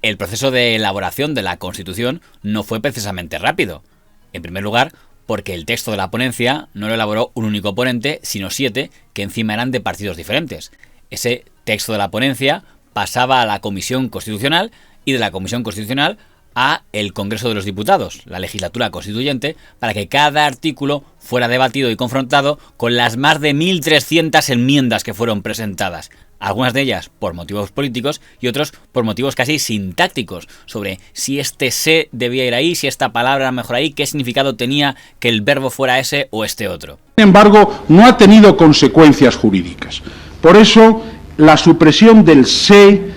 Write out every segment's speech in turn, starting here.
El proceso de elaboración de la Constitución no fue precisamente rápido. En primer lugar, porque el texto de la ponencia no lo elaboró un único ponente, sino 7, que encima eran de partidos diferentes. Ese texto de la ponencia pasaba a la Comisión Constitucional y de la Comisión Constitucional a el Congreso de los Diputados, la legislatura constituyente, para que cada artículo fuera debatido y confrontado con las más de 1.300 enmiendas que fueron presentadas. Algunas de ellas por motivos políticos y otros por motivos casi sintácticos, sobre si este se debía ir ahí, si esta palabra era mejor ahí, qué significado tenía que el verbo fuera ese o este otro. Sin embargo, no ha tenido consecuencias jurídicas. Por eso, la supresión del se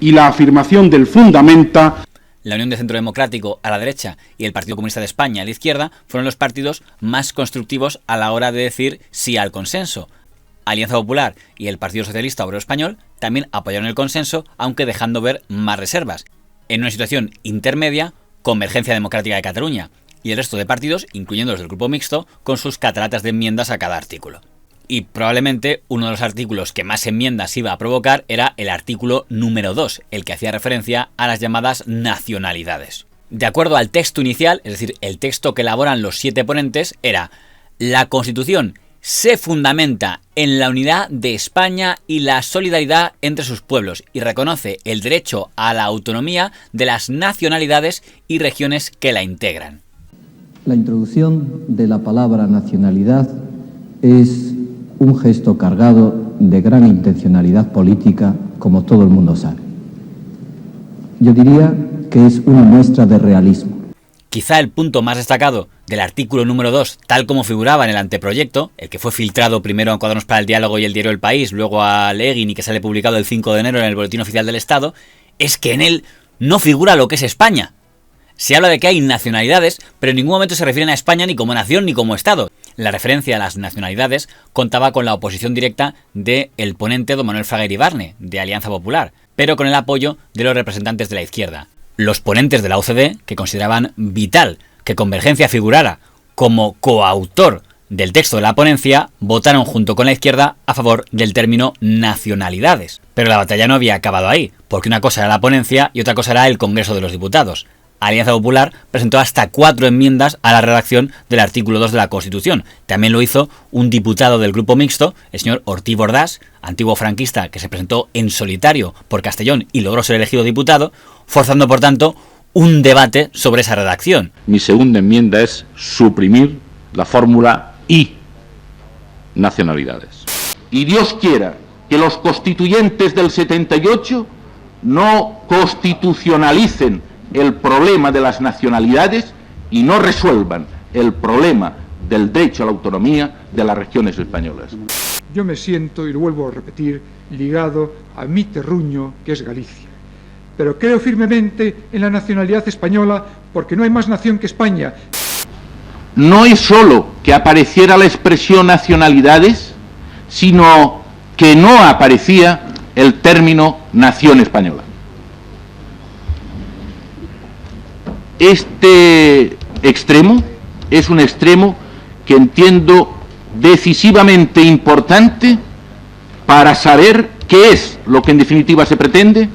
y la afirmación del fundamenta. La Unión de Centro Democrático a la derecha y el Partido Comunista de España a la izquierda fueron los partidos más constructivos a la hora de decir sí al consenso. Alianza Popular y el Partido Socialista Obrero Español también apoyaron el consenso, aunque dejando ver más reservas. En una situación intermedia, Convergencia Democrática de Cataluña y el resto de partidos, incluyendo los del Grupo Mixto, con sus cataratas de enmiendas a cada artículo. Y probablemente uno de los artículos que más enmiendas iba a provocar era el artículo número 2, el que hacía referencia a las llamadas nacionalidades. De acuerdo al texto inicial, es decir, el texto que elaboran los 7 ponentes, era: la Constitución se fundamenta en la unidad de España y la solidaridad entre sus pueblos y reconoce el derecho a la autonomía de las nacionalidades y regiones que la integran. La introducción de la palabra nacionalidad es un gesto cargado de gran intencionalidad política, como todo el mundo sabe. Yo diría que es una muestra de realismo. Quizá el punto más destacado del artículo número 2, tal como figuraba en el anteproyecto, el que fue filtrado primero en Cuadernos para el Diálogo y el Diario El País, luego a Leguin y que sale publicado el 5 de enero en el Boletín Oficial del Estado, es que en él no figura lo que es España. Se habla de que hay nacionalidades, pero en ningún momento se refieren a España ni como nación ni como Estado. La referencia a las nacionalidades contaba con la oposición directa del ponente don Manuel Fraga Iribarne, de Alianza Popular, pero con el apoyo de los representantes de la izquierda. Los ponentes de la UCD, que consideraban vital que Convergencia figurara como coautor del texto de la ponencia, votaron junto con la izquierda a favor del término nacionalidades. Pero la batalla no había acabado ahí, porque una cosa era la ponencia y otra cosa era el Congreso de los Diputados. Alianza Popular presentó hasta 4 enmiendas a la redacción del artículo 2 de la Constitución. También lo hizo un diputado del Grupo Mixto, el señor Ortiz Bordás, antiguo franquista que se presentó en solitario por Castellón y logró ser elegido diputado, forzando por tanto un debate sobre esa redacción. Mi segunda enmienda es suprimir la fórmula y nacionalidades. Y Dios quiera que los constituyentes del 78 no constitucionalicen el problema de las nacionalidades y no resuelvan el problema del derecho a la autonomía de las regiones españolas. Yo me siento, y lo vuelvo a repetir, ligado a mi terruño, que es Galicia. Pero creo firmemente en la nacionalidad española porque no hay más nación que España. No es solo que apareciera la expresión nacionalidades, sino que no aparecía el término nación española. Este extremo es un extremo que entiendo decisivamente importante para saber qué es lo que en definitiva se pretende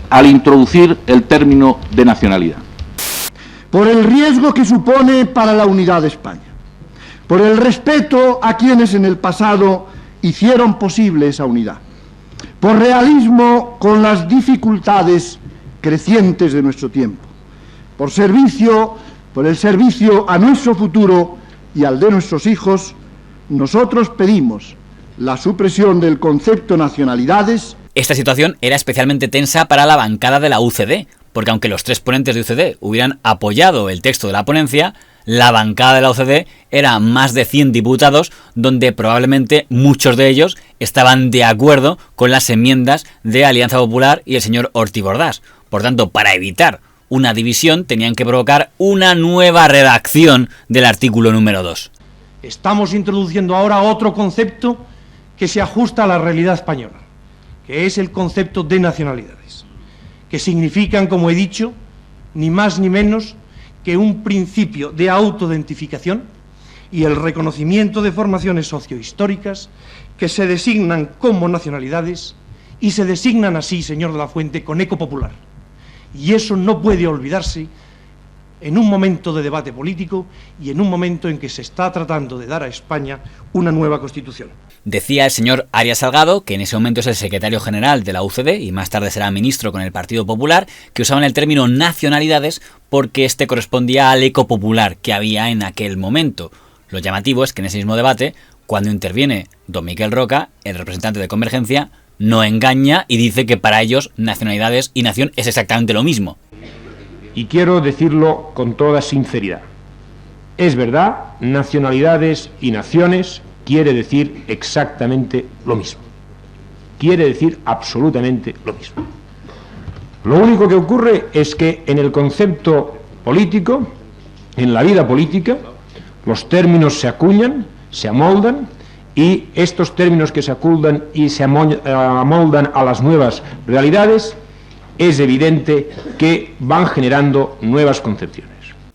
al introducir el término de nacionalidad. Por el riesgo que supone para la unidad de España, por el respeto a quienes en el pasado hicieron posible esa unidad, por realismo con las dificultades crecientes de nuestro tiempo, por el servicio a nuestro futuro y al de nuestros hijos, nosotros pedimos la supresión del concepto nacionalidades. Esta situación era especialmente tensa para la bancada de la UCD, porque aunque los 3 ponentes de UCD hubieran apoyado el texto de la ponencia, la bancada de la UCD era más de 100 diputados, donde probablemente muchos de ellos estaban de acuerdo con las enmiendas de Alianza Popular y el señor Ortiz Bordás. Por tanto, para evitar una división, tenían que provocar una nueva redacción del artículo número 2. Estamos introduciendo ahora otro concepto que se ajusta a la realidad española, que es el concepto de nacionalidades, que significan, como he dicho, ni más ni menos que un principio de autoidentificación y el reconocimiento de formaciones sociohistóricas que se designan como nacionalidades y se designan así, señor de la Fuente, con eco popular. Y eso no puede olvidarse en un momento de debate político y en un momento en que se está tratando de dar a España una nueva Constitución. Decía el señor Arias Salgado, que en ese momento es el secretario general de la UCD y más tarde será ministro con el Partido Popular, que usaban el término nacionalidades porque este correspondía al eco popular que había en aquel momento. Lo llamativo es que en ese mismo debate, cuando interviene don Miquel Roca, el representante de Convergencia, no engaña y dice que para ellos nacionalidades y nación es exactamente lo mismo. Y quiero decirlo con toda sinceridad. Es verdad, nacionalidades y naciones quiere decir exactamente lo mismo. Quiere decir absolutamente lo mismo. Lo único que ocurre es que en el concepto político, en la vida política, los términos se acuñan, se amoldan, y estos términos que se acuñan y se amoldan a las nuevas realidades, es evidente que van generando nuevas concepciones.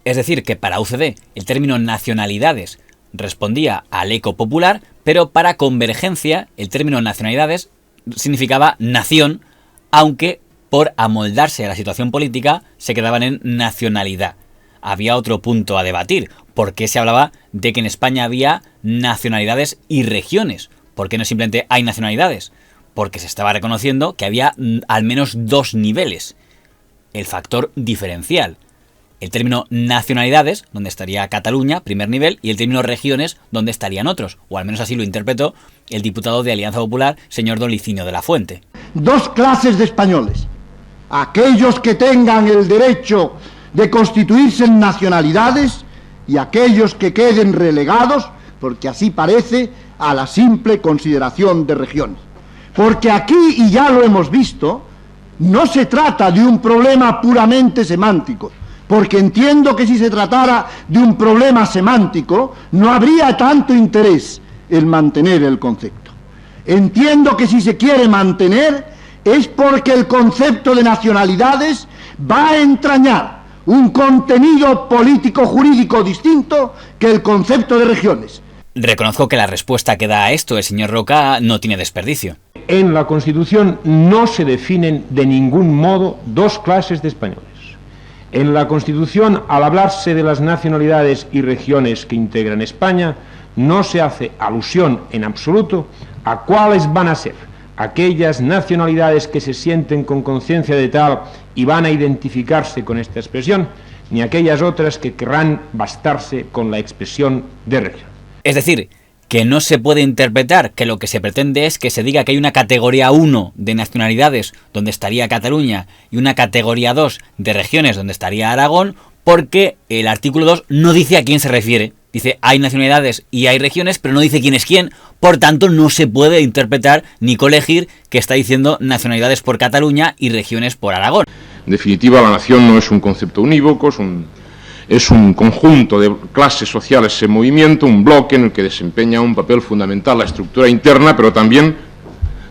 Es decir, que para UCD el término nacionalidades respondía al eco popular, pero para Convergencia el término nacionalidades significaba nación, aunque por amoldarse a la situación política se quedaban en nacionalidad. Había otro punto a debatir. ¿Por qué se hablaba de que en España había nacionalidades y regiones? ¿Por qué no simplemente hay nacionalidades? Porque se estaba reconociendo que había al menos dos niveles. El factor diferencial. El término nacionalidades, donde estaría Cataluña, primer nivel, y el término regiones, donde estarían otros. O al menos así lo interpretó el diputado de Alianza Popular, señor don Licinio de la Fuente. Dos clases de españoles. Aquellos que tengan el derecho de constituirse en nacionalidades y aquellos que queden relegados, porque así parece, a la simple consideración de regiones. Porque aquí, y ya lo hemos visto, no se trata de un problema puramente semántico, porque entiendo que si se tratara de un problema semántico, no habría tanto interés en mantener el concepto. Entiendo que si se quiere mantener es porque el concepto de nacionalidades va a entrañar un contenido político-jurídico distinto que el concepto de regiones. Reconozco que la respuesta que da a esto el señor Roca no tiene desperdicio. En la Constitución no se definen de ningún modo dos clases de españoles. En la Constitución, al hablarse de las nacionalidades y regiones que integran España, no se hace alusión en absoluto a cuáles van a ser aquellas nacionalidades que se sienten con conciencia de tal y van a identificarse con esta expresión, ni aquellas otras que querrán bastarse con la expresión de región. Es decir, que no se puede interpretar que lo que se pretende es que se diga que hay una categoría 1 de nacionalidades donde estaría Cataluña y una categoría 2 de regiones donde estaría Aragón, porque el artículo 2 no dice a quién se refiere. Dice hay nacionalidades y hay regiones, pero no dice quién es quién. Por tanto, no se puede interpretar ni colegir que está diciendo nacionalidades por Cataluña y regiones por Aragón. En definitiva, la nación no es un concepto unívoco, es un conjunto de clases sociales en movimiento, un bloque en el que desempeña un papel fundamental la estructura interna, pero también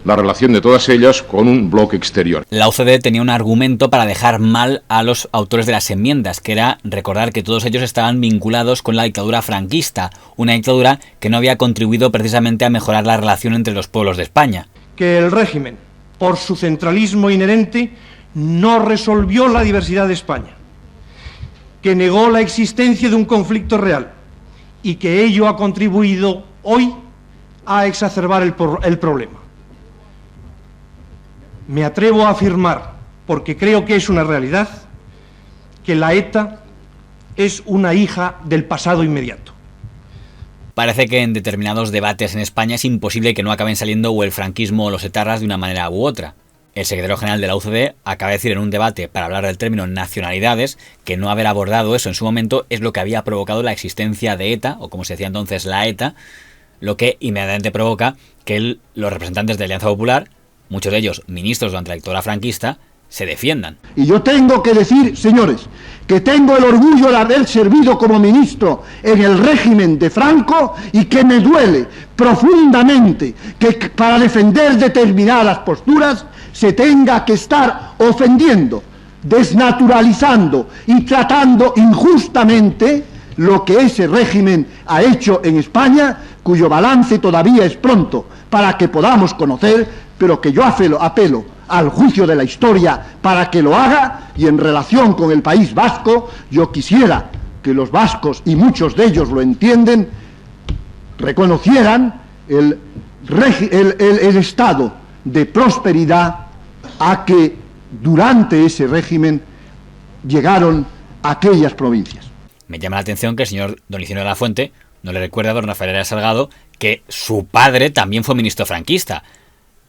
la relación de todas ellas con un bloque exterior. La UCD tenía un argumento para dejar mal a los autores de las enmiendas, que era recordar que todos ellos estaban vinculados con la dictadura franquista, una dictadura que no había contribuido precisamente a mejorar la relación entre los pueblos de España. Que el régimen, por su centralismo inherente, no resolvió la diversidad de España, que negó la existencia de un conflicto real y que ello ha contribuido hoy a exacerbar el problema. Me atrevo a afirmar, porque creo que es una realidad, que la ETA es una hija del pasado inmediato. Parece que en determinados debates en España es imposible que no acaben saliendo o el franquismo o los etarras de una manera u otra. El secretario general de la UCD acaba de decir en un debate para hablar del término nacionalidades que no haber abordado eso en su momento es lo que había provocado la existencia de ETA, o como se decía entonces la ETA, lo que inmediatamente provoca que los representantes de Alianza Popular, muchos de ellos ministros durante la dictadura franquista, se defiendan. Y yo tengo que decir, señores, que tengo el orgullo de haber servido como ministro en el régimen de Franco y que me duele profundamente que para defender determinadas posturas se tenga que estar ofendiendo, desnaturalizando y tratando injustamente lo que ese régimen ha hecho en España, cuyo balance todavía es pronto para que podamos conocer, pero que yo apelo al juicio de la historia para que lo haga, y en relación con el País Vasco, yo quisiera que los vascos, y muchos de ellos lo entienden, reconocieran el estado de prosperidad a que durante ese régimen llegaron aquellas provincias. Me llama la atención que el señor don Licinio de la Fuente no le recuerda a don Rafael Arias Salgado que su padre también fue ministro franquista.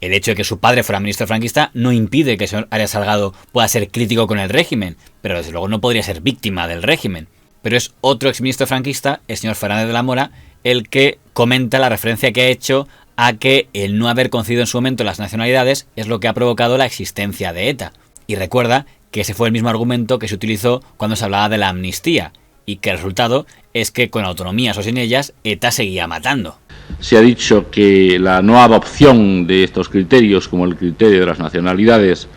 El hecho de que su padre fuera ministro franquista no impide que el señor Arias Salgado pueda ser crítico con el régimen, pero desde luego no podría ser víctima del régimen. Pero es otro exministro franquista, el señor Fernández de la Mora, el que comenta la referencia que ha hecho a que el no haber concedido en su momento las nacionalidades es lo que ha provocado la existencia de ETA. Y recuerda que ese fue el mismo argumento que se utilizó cuando se hablaba de la amnistía, y que el resultado es que con autonomías o sin ellas, ETA seguía matando. Se ha dicho que la no adopción de estos criterios, como el criterio de las nacionalidades,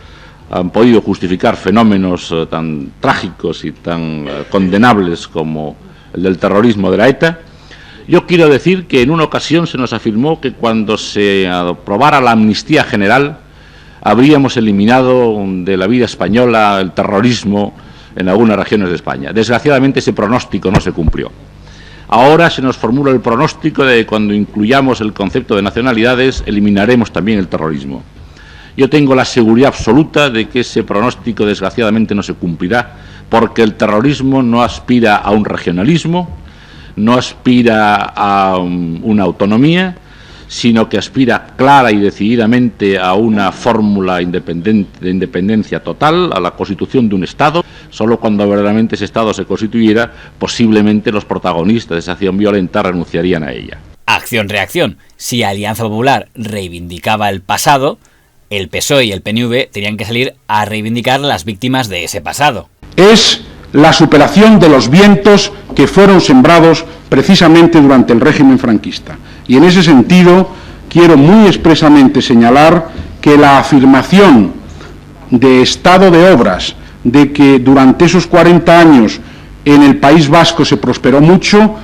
han podido justificar fenómenos tan trágicos y tan condenables como el del terrorismo de la ETA. Yo quiero decir que en una ocasión se nos afirmó que cuando se aprobara la amnistía general habríamos eliminado de la vida española el terrorismo en algunas regiones de España. Desgraciadamente ese pronóstico no se cumplió. Ahora se nos formula el pronóstico de que cuando incluyamos el concepto de nacionalidades eliminaremos también el terrorismo. Yo tengo la seguridad absoluta de que ese pronóstico desgraciadamente no se cumplirá, porque el terrorismo no aspira a un regionalismo, no aspira a una autonomía, sino que aspira clara y decididamente a una fórmula de independencia total, a la constitución de un Estado. Solo cuando verdaderamente ese Estado se constituyera, posiblemente los protagonistas de esa acción violenta renunciarían a ella. Acción-reacción. Si Alianza Popular reivindicaba el pasado, el PSOE y el PNV tenían que salir a reivindicar las víctimas de ese pasado. Es la superación de los vientos que fueron sembrados precisamente durante el régimen franquista. Y en ese sentido quiero muy expresamente señalar que la afirmación de estado de obras, de que durante esos 40 años en el País Vasco se prosperó mucho,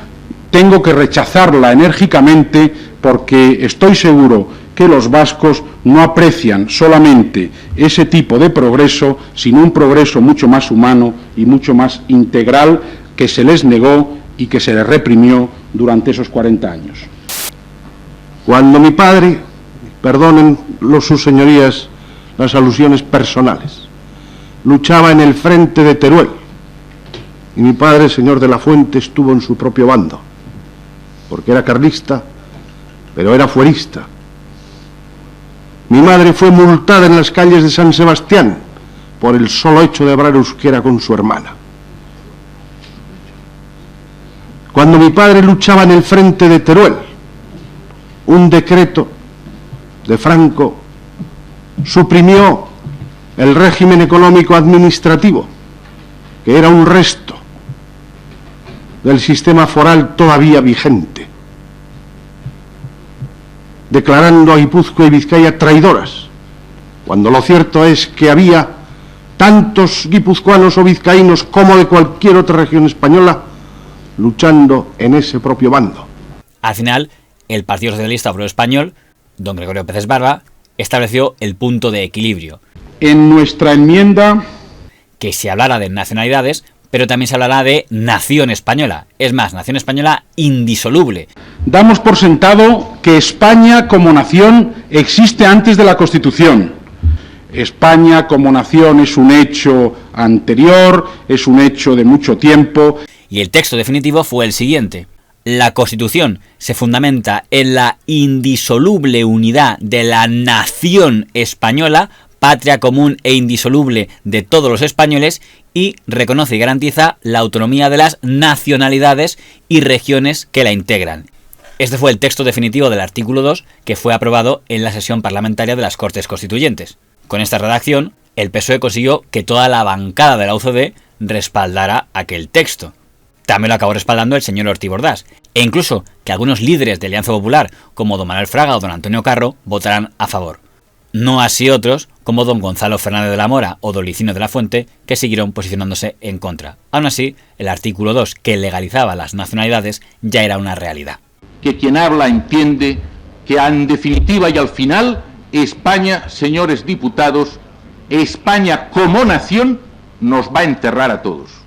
tengo que rechazarla enérgicamente, porque estoy seguro que los vascos no aprecian solamente ese tipo de progreso, sino un progreso mucho más humano y mucho más integral que se les negó y que se les reprimió durante esos 40 años. Cuando mi padre, perdonen sus señorías las alusiones personales, luchaba en el frente de Teruel, y mi padre, señor de la Fuente, estuvo en su propio bando, porque era carlista, pero era fuerista. Mi madre fue multada en las calles de San Sebastián por el solo hecho de hablar euskera con su hermana. Cuando mi padre luchaba en el frente de Teruel, un decreto de Franco suprimió el régimen económico administrativo, que era un resto del sistema foral todavía vigente, declarando a Guipúzcoa y Vizcaya traidoras, cuando lo cierto es que había tantos guipuzcoanos o vizcaínos como de cualquier otra región española luchando en ese propio bando. Al final, el Partido Socialista Obrero Español, don Gregorio Pérez Barba, estableció el punto de equilibrio. En nuestra enmienda, que se hablara de nacionalidades, pero también se hablará de nación española. Es más, nación española indisoluble. damos por sentado que España como nación existe antes de la Constitución. España como nación es un hecho anterior, es un hecho de mucho tiempo. Y el texto definitivo fue el siguiente. La Constitución se fundamenta en la indisoluble unidad de la nación española, patria común e indisoluble de todos los españoles, y reconoce y garantiza la autonomía de las nacionalidades y regiones que la integran. Este fue el texto definitivo del artículo 2 que fue aprobado en la sesión parlamentaria de las Cortes Constituyentes. Con esta redacción, el PSOE consiguió que toda la bancada de la UCD respaldara aquel texto. También lo acabó respaldando el señor Ortiz Bordás, e incluso que algunos líderes de Alianza Popular, como don Manuel Fraga o don Antonio Carro, votarán a favor. No así otros, como don Gonzalo Fernández de la Mora o don Licinio de la Fuente, que siguieron posicionándose en contra. Aún así, el artículo 2, que legalizaba las nacionalidades, ya era una realidad. Que quien habla entiende que en definitiva y al final España, señores diputados, España como nación nos va a enterrar a todos.